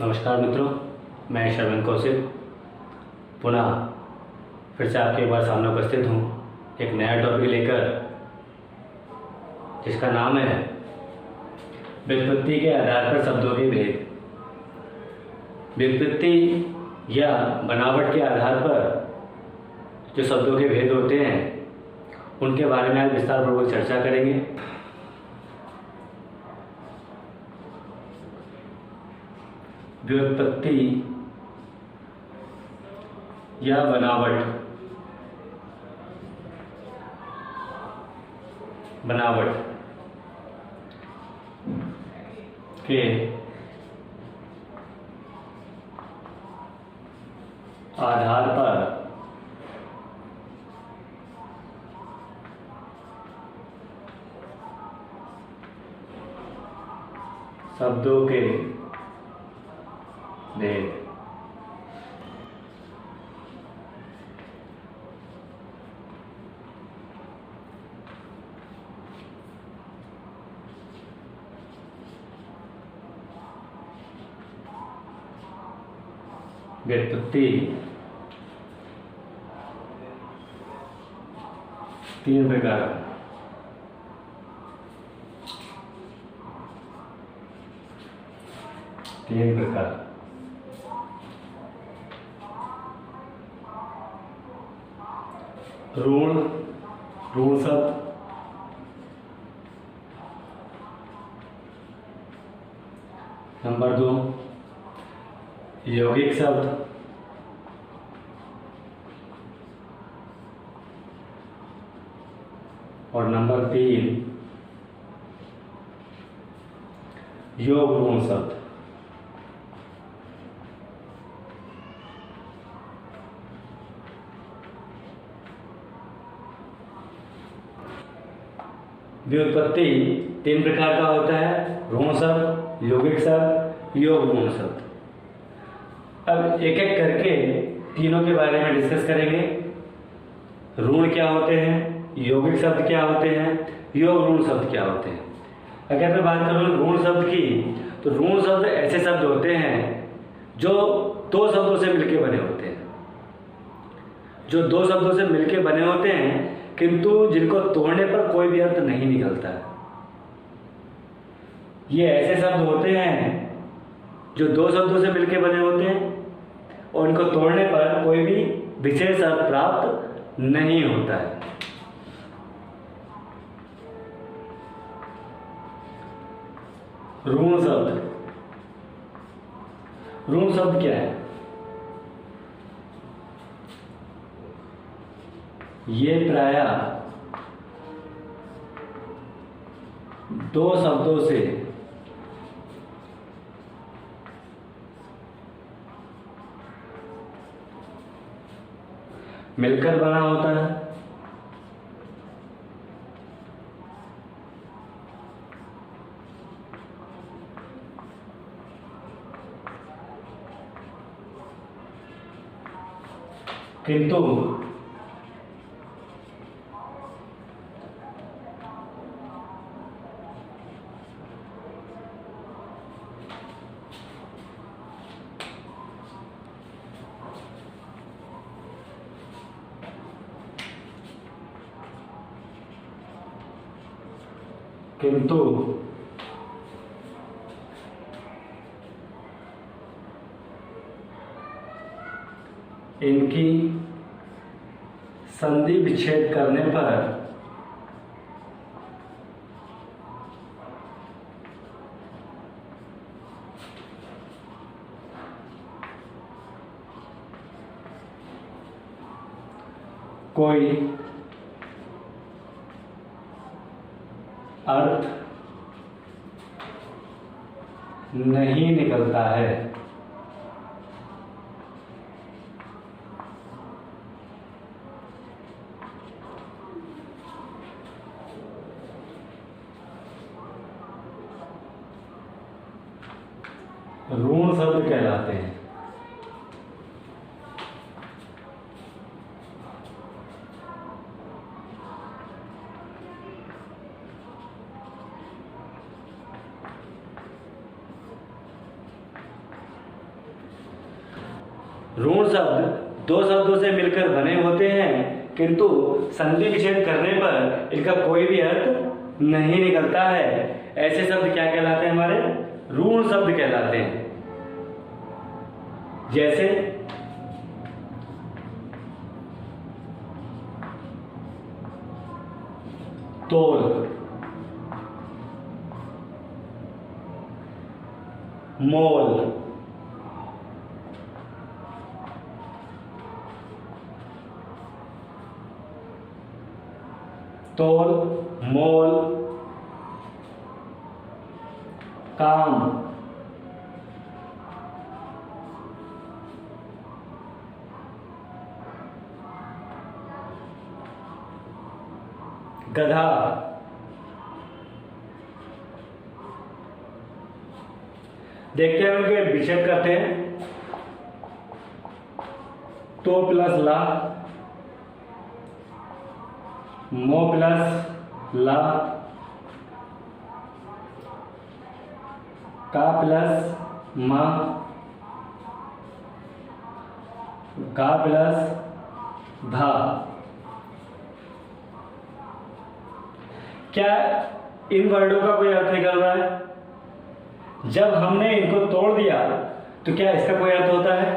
नमस्कार मित्रों, मैं श्रवण कौशिक पुनः फिर से आपके एक बार सामने उपस्थित हूँ एक नया टॉपिक लेकर, जिसका नाम है व्युत्पत्ति के आधार पर शब्दों के भेद। व्युत्पत्ति या बनावट के आधार पर जो शब्दों के भेद होते हैं उनके बारे में आज विस्तारपूर्वक चर्चा करेंगे। व्युत्पत्ति या बनावट के आधार पर शब्दों के भेद। व्युत्पत्ति तीन प्रकार। ऋण शब्द, नंबर 2 यौगिक शब्द, और नंबर 3 योग ऋण शब्द। व्युत्पत्ति तीन प्रकार का होता है, ऋण शब्द, यौगिक शब्द, योग ऋण शब्द। अब एक एक करके तीनों के बारे में डिस्कस करेंगे। ऋण क्या होते हैं, यौगिक शब्द क्या होते हैं, योग ऋण शब्द क्या होते हैं। अगर मैं बात करूँ ऋण शब्द की, तो ऋण शब्द ऐसे शब्द होते हैं जो दो शब्दों से मिलकर बने होते हैं, किंतु जिनको तोड़ने पर कोई भी अर्थ नहीं निकलता है। ये ऐसे शब्द होते हैं जो दो शब्दों से मिलकर बने होते हैं और इनको तोड़ने पर कोई भी विशेष अर्थ प्राप्त नहीं होता है। ऋण शब्द क्या है? ये प्रायः दो शब्दों से मिलकर बना होता है। किंतु इनकी संधि विच्छेद करने पर कोई अर्थ नहीं निकलता है। ऋण शब्द कहलाते हैं। ऋण शब्द दो शब्दों से मिलकर बने होते हैं, किंतु संधि विच्छेद करने पर इनका कोई भी अर्थ नहीं निकलता है। ऐसे शब्द क्या कहलाते हैं? हमारे ऋण शब्द कहलाते हैं। जैसे तोल, मोल, तोल, मोल, काम, गधा, देखते हैं उनके विच्छेद करते हैं। तो प्लस ला, मो प्लस ला, का प्लस मा, का प्लस धा। क्या इन वर्डों का कोई अर्थ निकल रहा है? जब हमने इनको तोड़ दिया तो क्या इसका कोई अर्थ होता है?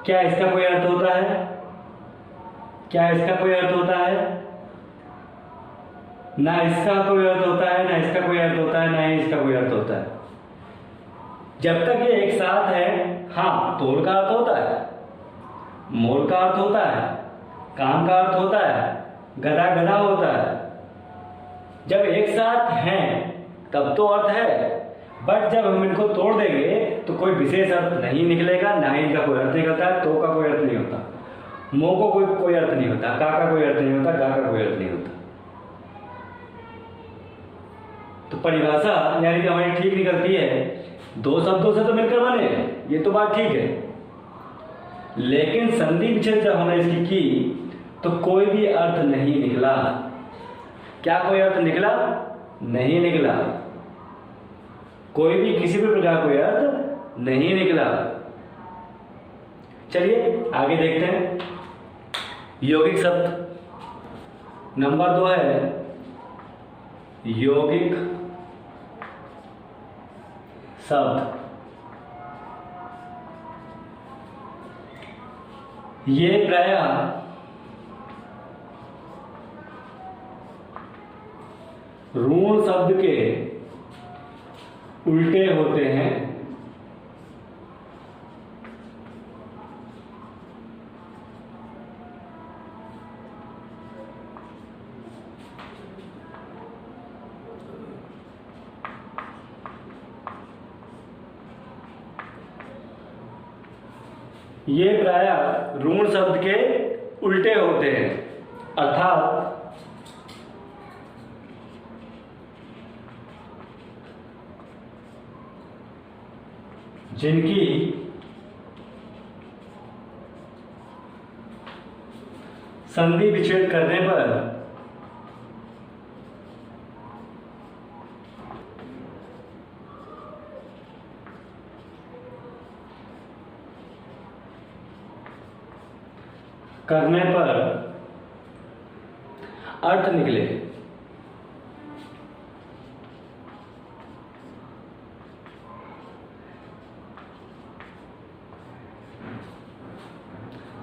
क्या इसका कोई अर्थ होता है? क्या इसका कोई अर्थ होता है? ना इसका कोई अर्थ होता है, ना इसका कोई अर्थ होता है, ना ही इसका कोई अर्थ होता है। जब तक ये एक साथ है, हाँ, तोड़ का अर्थ होता है, मोल का अर्थ होता है, काम का अर्थ होता है, गधा गधा होता है। जब एक साथ हैं तब तो अर्थ है, बट जब हम इनको तोड़ देंगे तो कोई विशेष अर्थ नहीं निकलेगा, ना ही इनका कोई अर्थ निकलता है। तो का कोई अर्थ नहीं होता, मो को कोई अर्थ नहीं होता, का कोई अर्थ नहीं होता, गा का कोई अर्थ नहीं होता। तो परिभाषा यानी कि हमारी ठीक निकलती है, दो शब्दों से तो मिलकर बने, ये तो बात ठीक है, लेकिन संधि विच्छेद जब हमने इसकी की तो कोई भी अर्थ नहीं निकला। क्या कोई अर्थ निकला? नहीं निकला। कोई भी किसी भी प्रकार कोई अर्थ नहीं निकला। चलिए आगे देखते हैं। यौगिक शब्द नंबर 2 है यौगिक शब्द। ये प्रायः ऋण शब्द के उल्टे होते हैं। ये प्रायः ऋण शब्द के उल्टे होते हैं, अर्थात जिनकी संधि विच्छेद करने पर अर्थ निकले।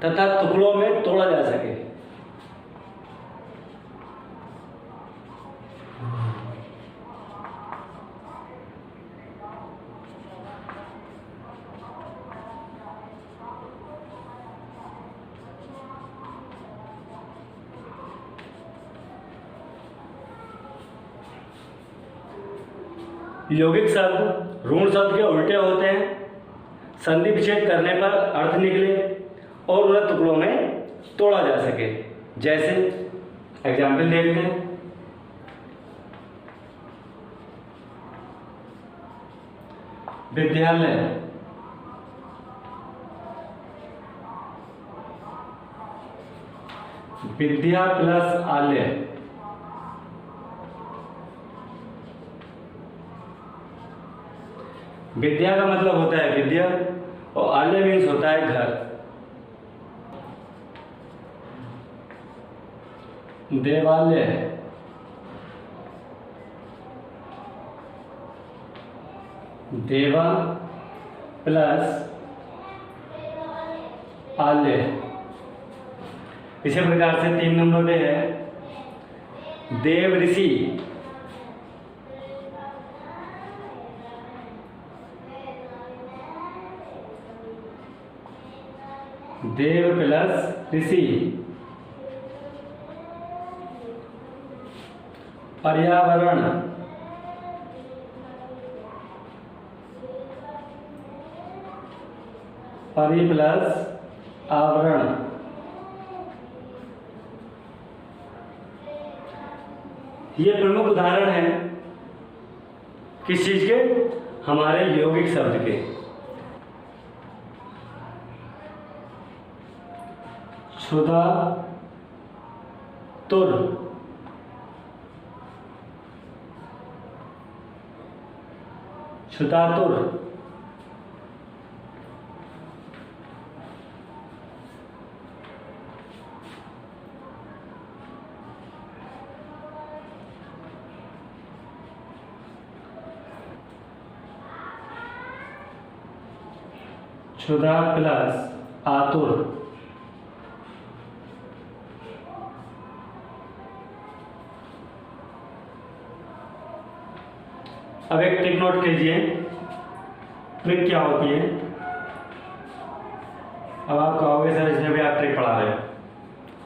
तथा टुकड़ों में तोड़ा जा सके। यौगिक शब्द ऋण शब्द के उल्टे होते हैं, संधि विच्छेद करने पर अर्थ निकले और उन्हें टुकड़ों में तोड़ा जा सके। जैसे एग्जाम्पल देखते हैं। विद्यालय, विद्या प्लस आलय, विद्या का मतलब होता है विद्या और आलय मीन्स होता है घर। देवालय, देवा प्लस आलय। इसी प्रकार से 3 नंबर पे है देव ऋषि, देव प्लस ऋषि। पर्यावरण, परि प्लस आवरण। ये प्रमुख उदाहरण है किस चीज के? हमारे यौगिक शब्द के। क्षुधा तुर, क्षुधातुर, क्षुधा प्लस आतुर। अब एक ट्रिक नोट कीजिए। ट्रिक क्या होती है? अब आप कहोगे सर इसमें भी आप ट्रिक पढ़ा रहे हो,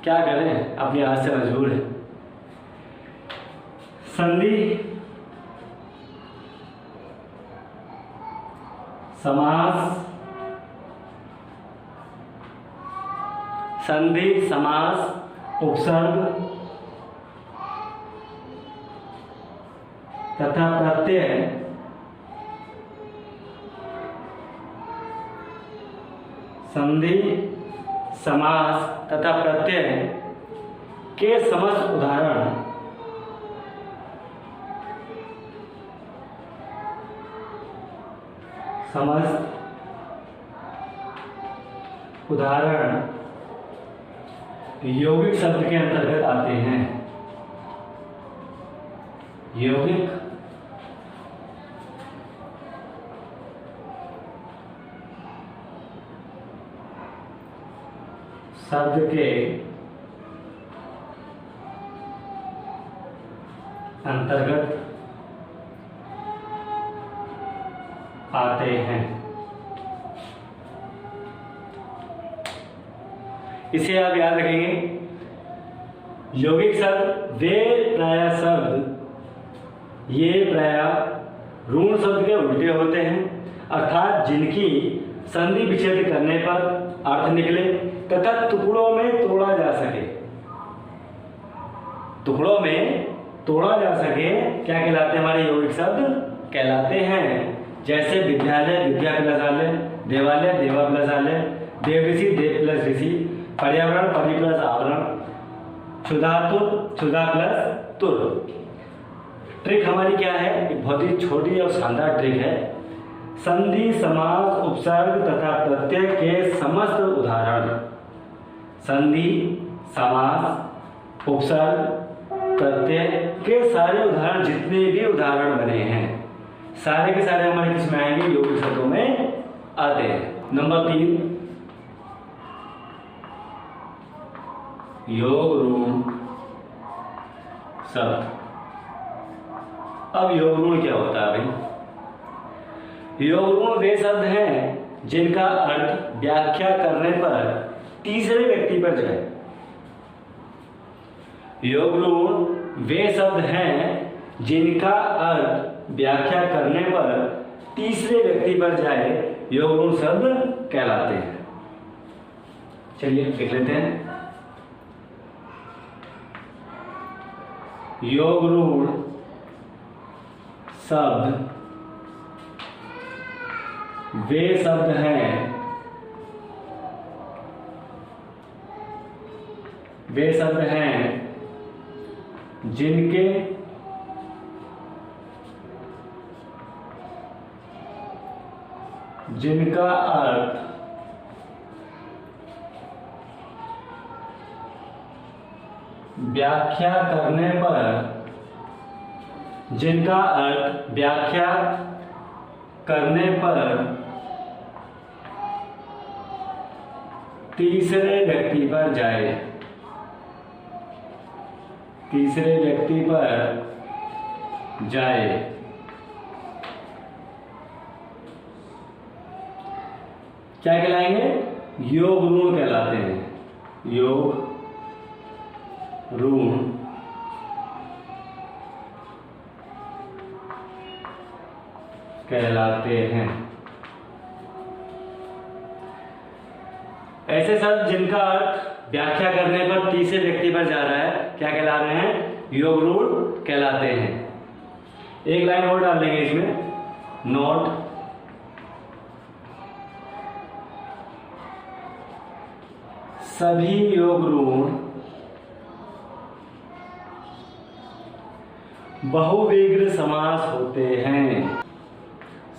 क्या करें, अपनी आदत से मजबूर है। संधि, समास, संधि समास उपसर्ग तथा प्रत्यय संधि समास तथा प्रत्यय के समस्त उदाहरण यौगिक शब्द के अंतर्गत आते हैं। यौगिक शब्द के अंतर्गत आते हैं। इसे आप याद रखेंगे। यौगिक शब्द वे प्राय शब्द ये प्राय ऋण शब्द के उल्टे होते हैं, अर्थात जिनकी संधि विच्छेद करने पर अर्थ निकले तथा टुकड़ों में तोड़ा जा सके। टुकड़ों में तोड़ा जा सके क्या कहलाते हैं? हमारे यौगिक शब्द कहलाते हैं। जैसे विद्यालय, विद्या प्लस आलय, देवालय, देवा प्लस आलय, देव ऋषि, देव प्लस ऋषि, पर्यावरण, परि प्लस आवरण, क्षुधातुर, क्षुधा प्लस तुर। ट्रिक हमारी क्या है? एक बहुत ही छोटी और शानदार ट्रिक है। संधि समास उपसर्ग तथा प्रत्यय के समस्त उदाहरण, संधि समास उपसर्ग प्रत्यय के सारे उदाहरण, जितने भी उदाहरण बने हैं सारे के सारे हमारे किस में आएंगे? यौगिक शब्दों में आते हैं। नंबर 3 योग ऋण शब्द। अब योग ऋण क्या होता है भाई? योग ऋण वे शब्द हैं जिनका अर्थ व्याख्या करने पर तीसरे व्यक्ति पर जाए। योग ऋण वे शब्द हैं जिनका अर्थ व्याख्या करने पर तीसरे व्यक्ति पर जाए, योग ऋण शब्द कहलाते हैं। चलिए देख लेते हैं। योग ऋण शब्द वे शब्द हैं जिनके जिनका अर्थ व्याख्या करने पर, जिनका अर्थ व्याख्या करने पर तीसरे व्यक्ति पर जाए, तीसरे व्यक्ति पर जाए। क्या कहलाएंगे? योग ऋण कहलाते हैं। योग ऋण कहलाते हैं। ऐसे शब्द जिनका अर्थ व्याख्या करने पर तीसरे व्यक्ति पर जा रहा है क्या कहला रहे हैं? योग ऋण कहलाते हैं। एक लाइन और डाल देंगे इसमें, नोट सभी योग ऋण बहुविग्र समास होते हैं।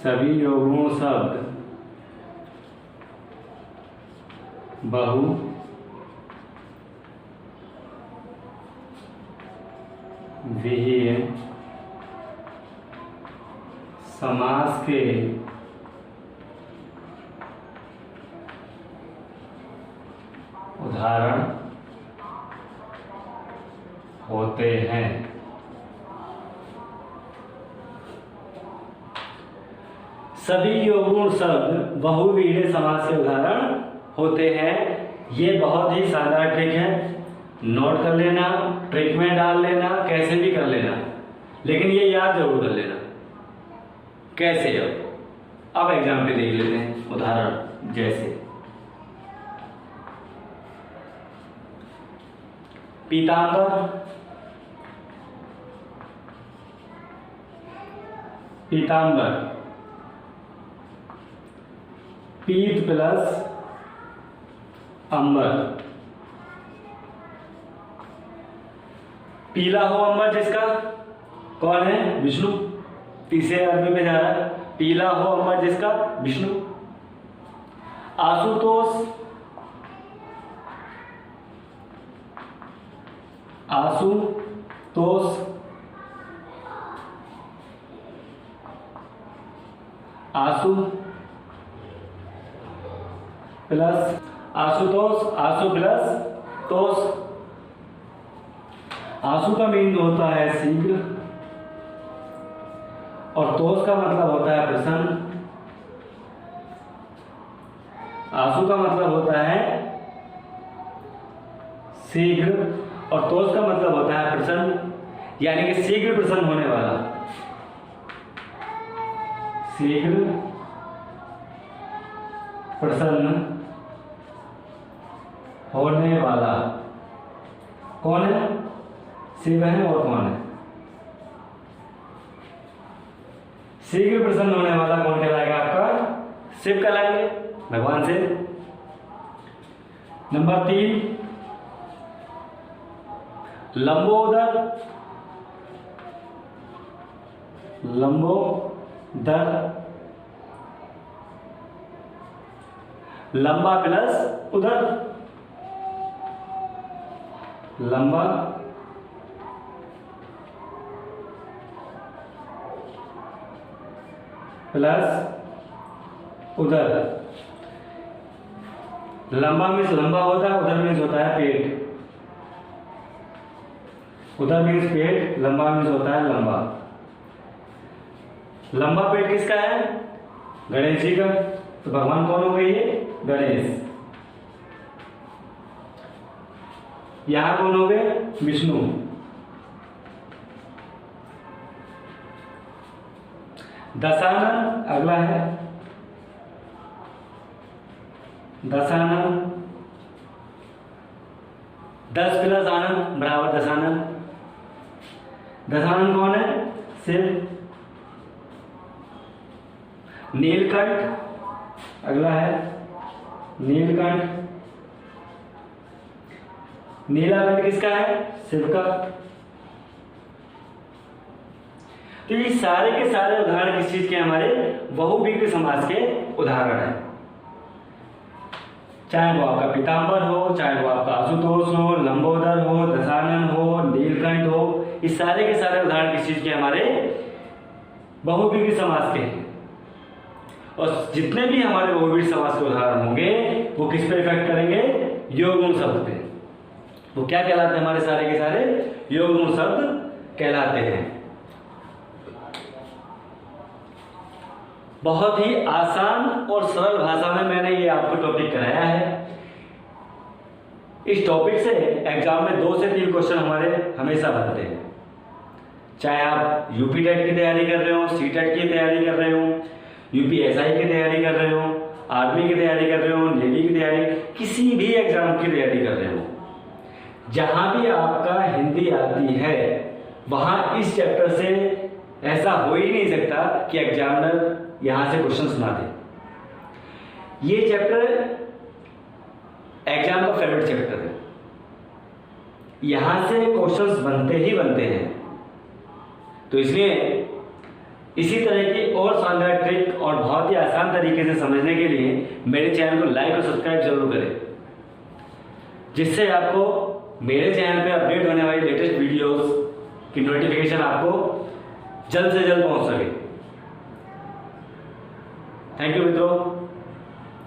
सभी योग ऋण शब्द बहुविग्र समास के उदाहरण होते हैं। सभी योग ऋण शब्द बहुविग्र समास के उदाहरण होते हैं। ये बहुत ही शानदार ट्रिक है, नोट कर लेना, ट्रिक में डाल लेना, कैसे भी कर लेना, लेकिन ये याद जरूर कर लेना कैसे। अब एग्जाम्पल देख लेते हैं, उदाहरण जैसे पीतांबर, पीतांबर पीत प्लस अंबर, पीला हो अंबर जिसका, कौन है? विष्णु। तीसरे अर्थ में जा रहा है, पीला हो अंबर जिसका, विष्णु। आशुतोष, आशुतोष आशु प्लस आशुतोष, आशु प्लस तोष। आशु का मीनिंग होता है शीघ्र और तोष का मतलब होता है प्रसन्न। आशु का मतलब होता है शीघ्र और तोष का मतलब होता है प्रसन्न, यानी कि शीघ्र प्रसन्न होने वाला, शीघ्र प्रसन्न होने वाला। कौन है? शिव है। और कौन है? शीघ्र प्रसन्न होने वाला कौन कहलाएगा? आपका शिव कहलाएंगे, भगवान शिव। नंबर 3 लंबोदर, लंबोदर लंबा प्लस उदर, लंबा प्लस उदर। लंबा मीन्स लंबा होता है, उदर मीन्स होता है पेट। उदर मीन्स पेट, लंबा मीन्स होता है लंबा। लंबा पेट किसका है? गणेश जी का। तो भगवान कौन हो गए? ये गणेश। यहां कौन हो गए? विष्णु। दशानन अगला है, दशानन 10 प्लस आनंद बराबर दशानन। दशानन कौन है? शिव। नीलकंठ अगला है, नीलकंठ। नीलाकंठ किसका है? शिव का। तो ये सारे के सारे उदाहरण किस चीज के हमारे बहुव्रीहि समास के उदाहरण हैं। चाहे वो आपका पीताम्बर हो, चाहे वो आपका आशुतोष हो, लंबोदर हो, दशानन हो, नीलकंठ हो, ये सारे के सारे उदाहरण किस चीज के हमारे बहुव्रीहि समास के हैं। और जितने भी हमारे बहुव्रीहि समास के उदाहरण होंगे वो किस पे इफेक्ट करेंगे? योग गुण शब्द पे। वो क्या कहलाते हैं? हमारे सारे के सारे योग गुण शब्द कहलाते हैं। बहुत ही आसान और सरल भाषा में मैंने ये आपको टॉपिक कराया है। इस टॉपिक से एग्जाम में 2 से 3 क्वेश्चन हमारे हमेशा बनते हैं। चाहे आप यूपी टेट की तैयारी कर रहे हो, सी टेट की तैयारी कर रहे हो, यूपीएसआई की तैयारी कर रहे हो, आर्मी की तैयारी कर रहे हो, नेवी की तैयारी, किसी भी एग्जाम की तैयारी कर रहे हो, जहां भी आपका हिंदी आती है वहां इस चैप्टर से ऐसा हो ही नहीं सकता कि एग्जामिनर यहां से क्वेश्चंस ना दे। ये चैप्टर एग्जाम का फेवरेट चैप्टर है, यहां से क्वेश्चंस बनते ही बनते हैं। तो इसलिए इसी तरह की और शानदार ट्रिक और बहुत ही आसान तरीके से समझने के लिए मेरे चैनल को लाइक और सब्सक्राइब जरूर करें, जिससे आपको मेरे चैनल पे अपडेट होने वाली लेटेस्ट वीडियोस की नोटिफिकेशन आपको जल्द से जल्द पहुंच सके। थैंक यू मित्रों।